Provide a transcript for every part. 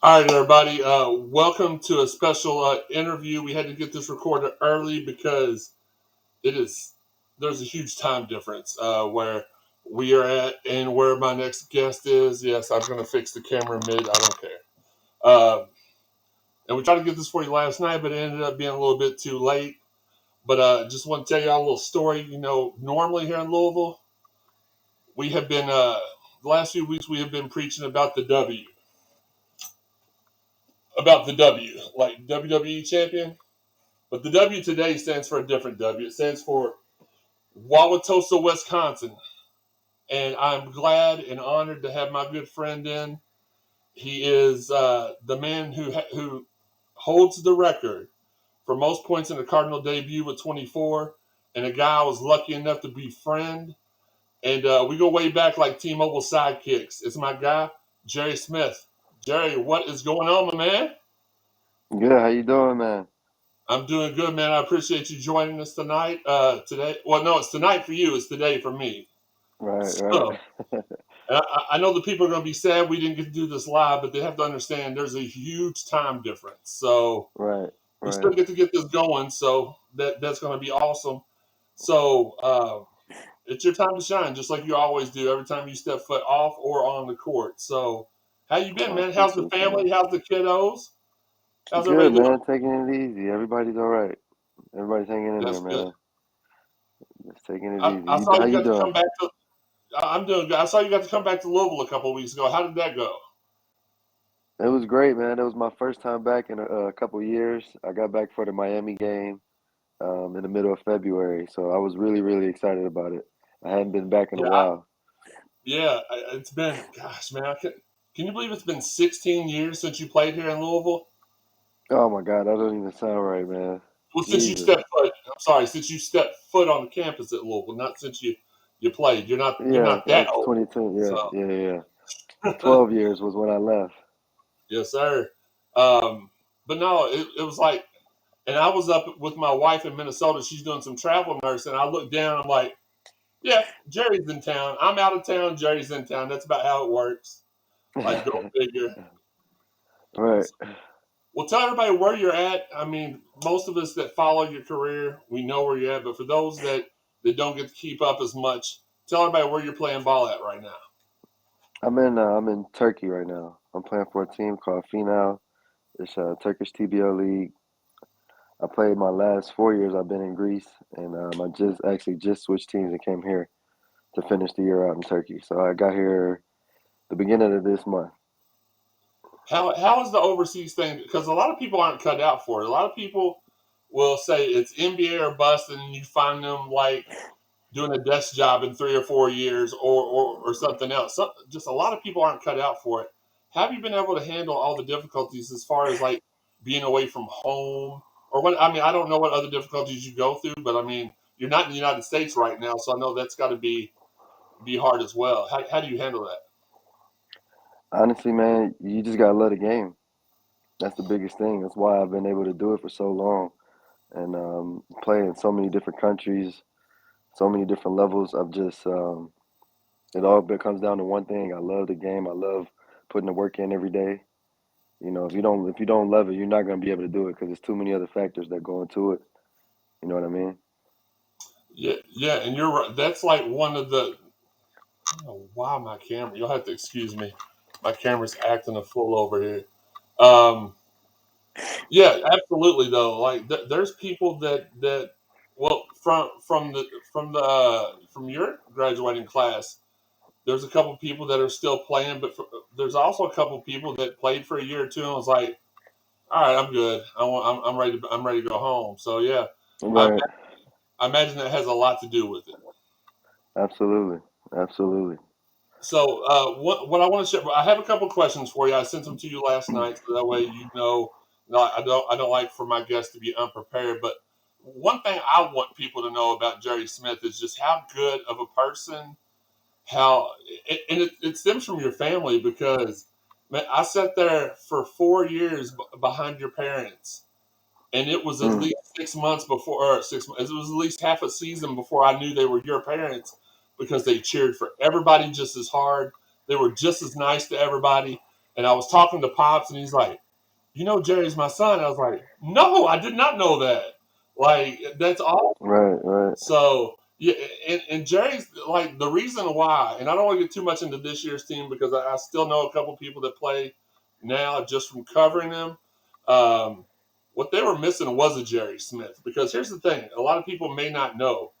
All right, everybody. Welcome to a special interview. We had to get this recorded early because it is there's a huge time difference where we are at and where my next guest is. Yes, I was going to fix the camera mid. I don't care. And we tried to get this for you last night, but it ended up being a little bit too late. But just want to tell you all a little story. Normally here in Louisville, we have been the last few weeks we have been preaching about the W, like WWE champion. But the W today stands for a different W. It stands for Wauwatosa, Wisconsin. And I'm glad and honored to have my good friend in. He is the man who holds the record for most points in a Cardinal debut with 24, and a guy I was lucky enough to befriend. And we go way back like T-Mobile sidekicks. It's my guy, Jerry Smith. Jerry, what is going on, my man? Good. How you doing, man? I'm doing good, man. I appreciate you joining us tonight. Today, well, no, it's tonight for you. It's today for me. Right, right, So, I know the people are going to be sad we didn't get to do this live, but they have to understand there's a huge time difference. So right, we still right. get this going. So that's going to be awesome. So it's your time to shine, just like you always do every time you step foot off or on the court. So how you been, I man? How's the appreciate you, man. family? How's the kiddos? How's Good, everybody doing? man. Taking it easy. Everybody's all right. Everybody's hanging in there, That's good. man. Just taking it I, easy. I saw How you you got to come doing? back to. I'm doing good. I saw you got to come back to Louisville a couple of weeks ago. How did that go? It was great, man. It was my first time back in a couple years. I got back for the Miami game in the middle of February, so I was really, really excited about it. I hadn't been back in a Yeah, while. it's been, gosh, man. Can you believe it's been 16 years since you played here in Louisville? Oh my God, that doesn't even sound right, man. Well, since you Jesus. stepped foot, I'm sorry, since you stepped foot on the campus at Louisville, not since you played. You're Yeah, not that that's old. 22. So, Yeah. 12 years was when I left. yes, sir. Um, but no, it was like, and I was up with my wife in Minnesota. She's doing some travel nursing. I looked down. I'm like, yeah, Jerry's in town. I'm out of town. Jerry's in town. That's about how it works. Like, go figure. Right. Well, tell everybody where you're at. I mean, most of us that follow your career, we know where you're at. But for those that don't get to keep up as much, tell everybody where you're playing ball at right now. I'm in Turkey right now. I'm playing for a team called Final. It's a Turkish TBO league. I played my last 4 years. I've been in Greece, and I just switched teams and came here to finish the year out in Turkey. So I got here the beginning of this month. How is the overseas thing? Because a lot of people aren't cut out for it. A lot of people will say it's NBA or bust, and you find them like doing a desk job in 3 or 4 years or something else. Just a lot of people aren't cut out for it. Have you been able to handle all the difficulties as far as like being away from home or what? I mean, I don't know what other difficulties you go through, but I mean, you're not in the United States right now, so I know that's got to be hard as well. How do you handle that? Honestly, man, you just gotta love the game. That's the biggest thing. That's why I've been able to do it for so long and play in so many different countries, so many different levels. It all comes down to one thing. I love the game. I love putting the work in every day. If you don't love it, you're not gonna be able to do it because there's too many other factors that go into it. You know what I mean? Yeah, and you're right. That's like one of the. Oh, wow, my camera. You'll have to excuse me. My camera's acting a fool over here. Um, Yeah, absolutely though. Like there's people that well from your graduating class, there's a couple people that are still playing, but there's also a couple people that played for a year or two and was like, all right, I'm good. I'm ready to go home. So yeah, I, Right. I imagine that has a lot to do with it. Absolutely. Absolutely. So what I want to share, I have a couple questions for you. I sent them to you last night, so that way you know. No, I don't like for my guests to be unprepared. But one thing I want people to know about Jerry Smith is just how good of a person, how and it stems from your family because man, I sat there for 4 years behind your parents, and it was at Mm. least 6 months before, or 6 months. It was at least half a season before I knew they were your parents because they cheered for everybody just as hard. They were just as nice to everybody, And I was talking to Pops, and he's like, "You know, Jerry's my son." I was like, "No, I did not know that." Like, that's all. Right, right. So yeah, and Jerry's like the reason why, and I don't want to get too much into this year's team because I still know a couple people that play now just from covering them. Um, what they were missing was a Jerry Smith, because here's the thing: a lot of people may not know.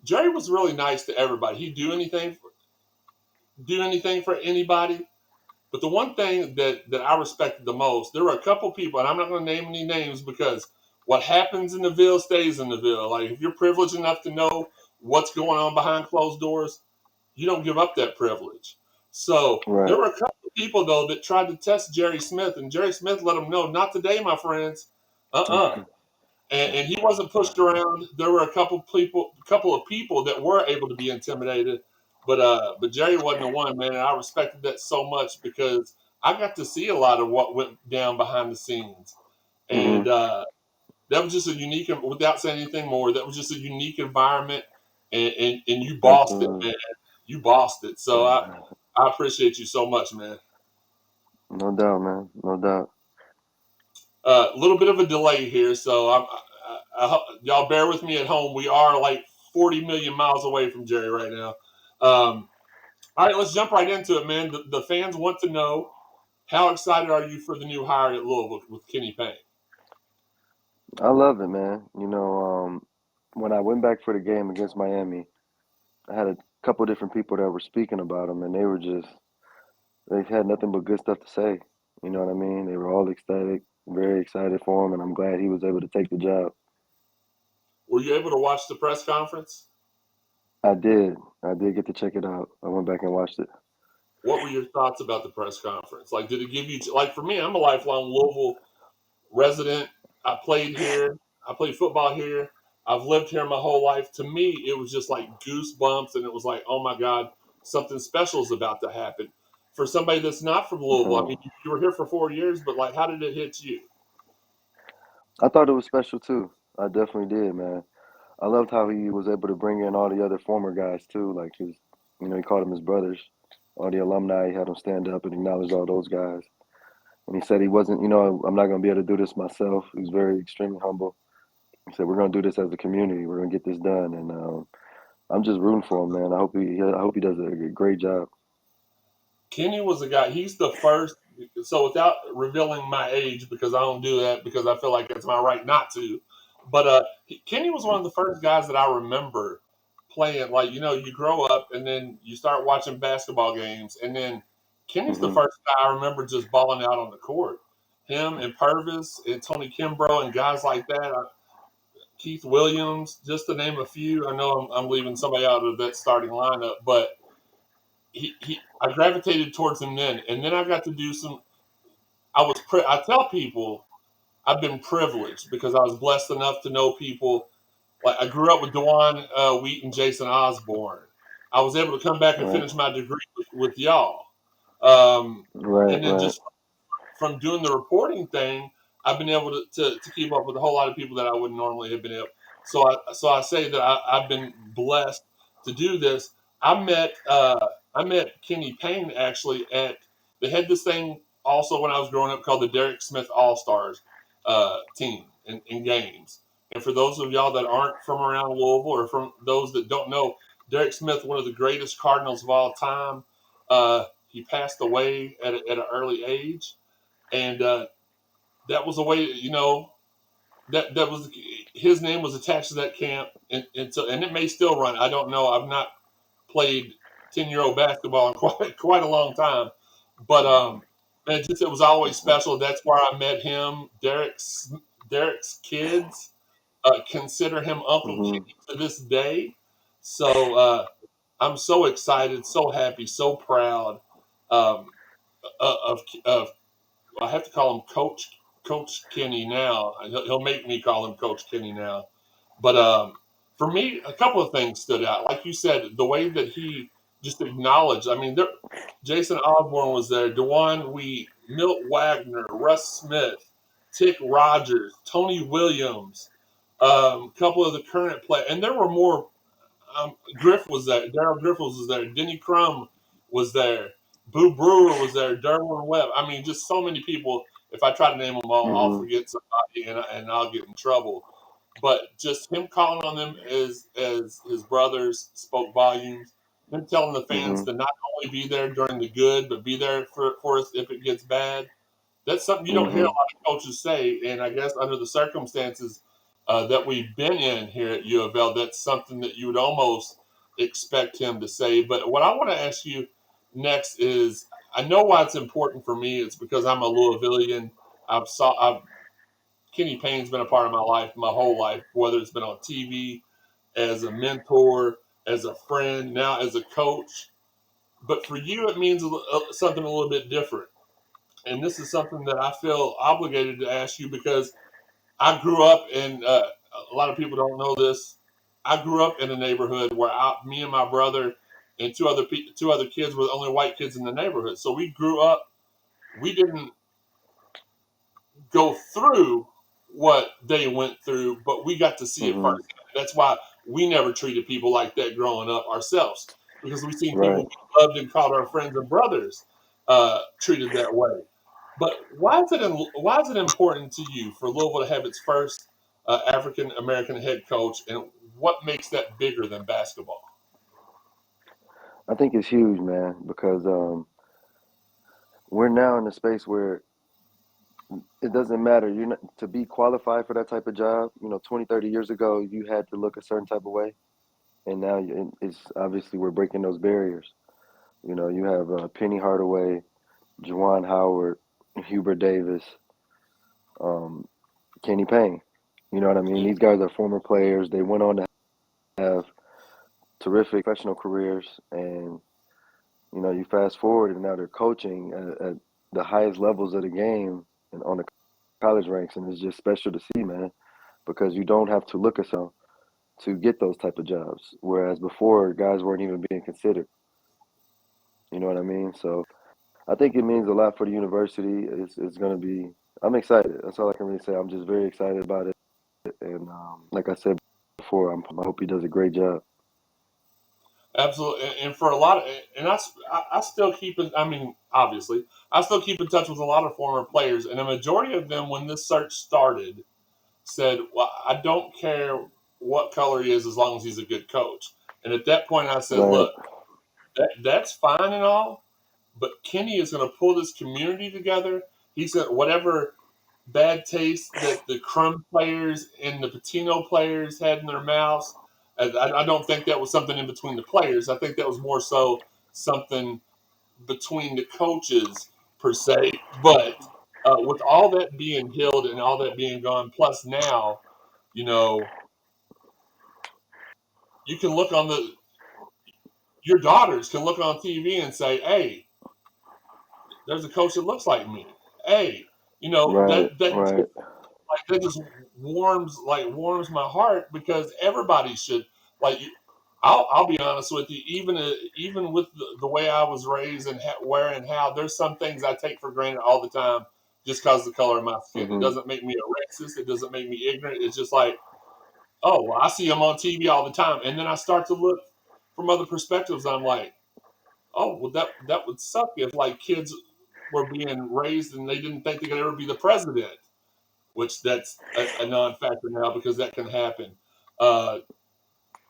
Jerry was really nice to everybody. He'd do anything for anybody. But the one thing that I respected the most, there were a couple people, and I'm not going to name any names because what happens in the Ville stays in the Ville. Like, if you're privileged enough to know what's going on behind closed doors, you don't give up that privilege. So there Right. were a couple of people, though, that tried to test Jerry Smith, and Jerry Smith let them know, not today, my friends. Uh-uh. And he wasn't pushed around. There were a couple of people that were able to be intimidated, but Jerry wasn't the one, man. And I respected that so much because I got to see a lot of what went down behind the scenes, Hmm. and that was just a unique. Without saying anything more, that was just a unique environment, and you bossed it, Absolutely. man. You bossed it. So I appreciate you so much, man. No doubt, man. No doubt. A little bit of a delay here, so y'all bear with me at home. We are like 40 million miles away from Jerry right now. All right, let's jump right into it, man. The fans want to know, how excited are you for the new hire at Louisville with Kenny Payne? I love it, man. When I went back for the game against Miami, I had a couple different people that were speaking about him, and they had nothing but good stuff to say. You know what I mean? They were all ecstatic, very excited for him, and I'm glad he was able to take the job. Were you able to watch the press conference? I did. I did get to check it out. I went back and watched it. What were your thoughts about the press conference? Like, did it give you, like, for me, I'm a lifelong Louisville resident. I played here. I played football here. I've lived here my whole life. To me, it was just like goosebumps, and it was like, oh my God, something special is about to happen. For somebody that's not from Louisville, I Uh, mean, you were here for 4 years, but like, how did it hit you? I thought it was special too. I definitely did, man. I loved how he was able to bring in all the other former guys too, like he called them his brothers. All the alumni, he had them stand up and acknowledge all those guys. And he said he wasn't, I'm not going to be able to do this myself. He was very extremely humble. He said, "We're going to do this as a community. We're going to get this done." And I'm just rooting for him, man. I hope he does a great job. Kenny was a guy. He's the first. So without revealing my age, because I don't do that because I feel like it's my right not to. But Kenny was one of the first guys that I remember playing. Like, you grow up and then you start watching basketball games, and then Kenny's the Hmm. first guy I remember just balling out on the court. Him and Purvis and Tony Kimbrough and guys like that. Keith Williams, just to name a few. I know I'm leaving somebody out of that starting lineup, but I gravitated towards him then, and then I got to do some. I tell people I've been privileged because I was blessed enough to know people. Like, I grew up with Dewan Wheat and Jason Osborne. I was able to come back and Right, finish my degree with y'all, um, right, and then right. just from doing the reporting thing, I've been able to keep up with a whole lot of people that I wouldn't normally have been able. So I say that I've been blessed to do this. I met Kenny Payne actually at they had this thing also when I was growing up called the Derek Smith All Stars team in games. And for those of y'all that aren't from around Louisville, or from those that don't know, Derek Smith, one of the greatest Cardinals of all time, he passed away at an early age, and that was a way, that was his name was attached to that camp, and it may still run. I don't know. I've not played 10-year-old basketball in quite a long time, but man, it was always special. That's where I met him. Derek's kids consider him Uncle Hmm. Kenny to this day. So I'm so excited, so happy, so proud um, of I have to call him Coach Kenny now. He'll make me call him Coach Kenny now. But for me, a couple of things stood out. Like you said, the way that he just acknowledged. I mean, Jason Osborne was there, Dewan Wheat, Milt Wagner, Russ Smith, Tick Rogers, Tony Williams, a couple of the current players, and there were more. Griff was there. Daryl Griff was there. Denny Crum was there. Boo Brewer was there. Derwin Webb. I mean, just so many people. If I try to name them all, I'll Mhm. forget somebody and I'll get in trouble. But just him calling on them as his brothers spoke volumes. Him telling the fans Mhm. to not only be there during the good, but be there for us if it gets bad. That's something you don't hear a Mhm. lot of coaches say, and I guess under the circumstances that we've been in here at U of L, that's something that you would almost expect him to say. But what I want to ask you next is, I know why it's important for me. It's because I'm a Louisvillian. Kenny Payne's been a part of my life, my whole life, whether it's been on TV, as a mentor, as a friend, now as a coach. But for you, it means something a little bit different. And this is something that I feel obligated to ask you because I grew up in. A lot of people don't know this. I grew up in a neighborhood where me and my brother and two other kids were the only white kids in the neighborhood. So we grew up. We didn't go through what they went through, but we got to see it Mhm. first. That's why we never treated people like that growing up ourselves, because we've seen people Right. we loved and called our friends and brothers treated that way. But why is it important to you for Louisville to have its first African American head coach, and what makes that bigger than basketball? I think it's huge, man, because we're now in a space where it doesn't matter. You're not to be qualified for that type of job. 20, 30 years ago, you had to look a certain type of way, and now it's obviously we're breaking those barriers. You have Penny Hardaway, Juwan Howard, Hubert Davis, um, Kenny Payne. You know what I mean? Yeah, These guys are former players. They went on to have terrific professional careers, and you fast forward, and now they're coaching at the highest levels of the game and on the college ranks, and it's just special to see, man, because you don't have to look at some to get those type of jobs, whereas before guys weren't even being considered. You know what I mean? So I think it means a lot for the university. It's going to be. I'm excited. That's all I can really say. I'm just very excited about it, and like I said before, I hope he does a great job. absolutely. And for a lot of, and I still keep it. I mean, obviously, I still keep in touch with a lot of former players, and a majority of them, when this search started, said, "Well, I don't care what color he is as long as he's a good coach." And at that point, I said, Right, "Look, that's fine and all, but Kenny is going to pull this community together. He's going whatever bad taste that the Crumb players and the Patino players had in their mouths. I don't think that was something in between the players. I think that was more so something between the coaches per se. But with all that being healed and all that being gone, plus now, you know, you can look on the your daughters can look on TV and say, "Hey, there's a coach that looks like me." Hey, right, that right, just warms my heart because everybody should like. I'll be honest with you. Even with the way I was raised and where and how, there's some things I take for granted all the time just because of the color of my skin. It hmm doesn't make me a racist. It doesn't make me ignorant. It's just like, oh, well, I see them on TV all the time, and then I start to look from other perspectives. I'm like, oh, well, that would suck if like kids were being raised and they didn't think they could ever be the president, which that's a non-factor now because that can happen. Uh,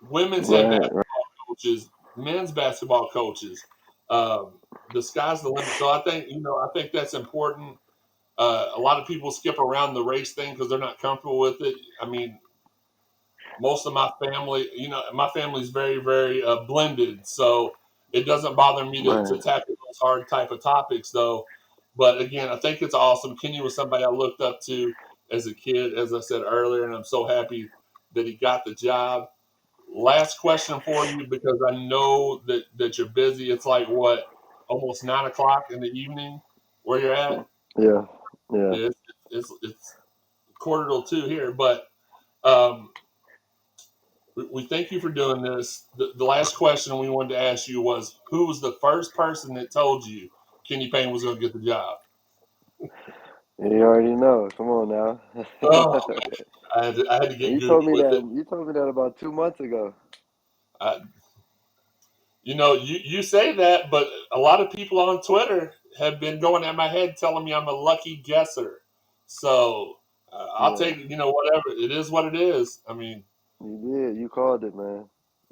Women's head right, right, basketball coaches, men's basketball coaches. Um, the sky's the limit. So I think that's important. A lot of people skip around the race thing because they're not comfortable with it. I mean, most of my family, my family's very, very blended. So it doesn't bother me to right. tackle those hard type of topics, though. But again, I think it's awesome. Kenny was somebody I looked up to as a kid, as I said earlier, and I'm so happy that he got the job. Last question for you, because I know that you're busy. It's like what, almost 9 o'clock in the evening where you're at. Yeah, yeah. Yeah, it's quarter till two here, but um, we thank you for doing this. The last question we wanted to ask you was, who was the first person that told you Kenny Payne was going to get the job? You already know. Come on now. Oh, I had to And get goofy with it. you told me that about 2 months ago. I, You say that, but a lot of people on Twitter have been going at my head telling me I'm a lucky guesser. So I'll Yeah, take whatever it is, what it is. I mean, you did. You called it, man.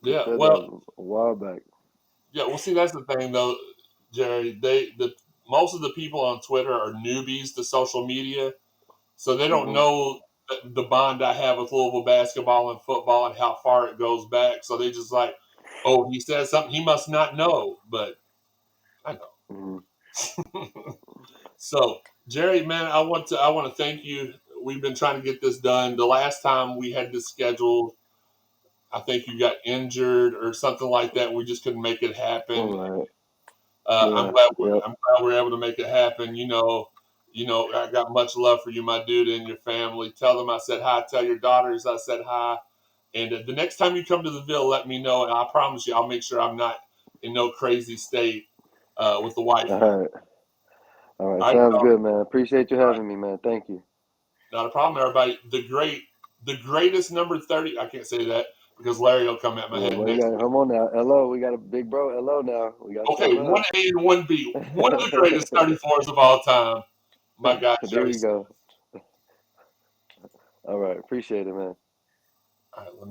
You yeah. said that Well, a while back. yeah. Well, see, that's the thing, though, Jerry. Most of the people on Twitter are newbies to social media, so they don't Hmm. know the bond I have with Louisville basketball and football and how far it goes back. So they just like, oh, he said something he must not know, but I Hmm. know. So, Jerry, man, I want to thank you. We've been trying to get this done. The last time we had this scheduled, I think you got injured or something like that. We just couldn't make it happen. All right. I'm Yeah. glad Yep. we're able to make it happen. I got much love for you, my dude, and your family. Tell them I said hi. Tell your daughters I said hi. And the next time you come to the Ville, let me know, and I promise you, I'll make sure I'm not in no crazy state with the All wifey. right. All right. All right, Sounds dog. good, man. Appreciate you having me, man. Thank you. Not a problem, everybody. The greatest number 30. I can't say that because Larry will come at my Yeah, head well, you next got week. come on now. Hello, we got a big bro. Hello now. We got to step Okay, it one up. A and one B. One of the greatest 34s of all time. My guy, There Jerry. you go. All right. Appreciate it, man. All right, let me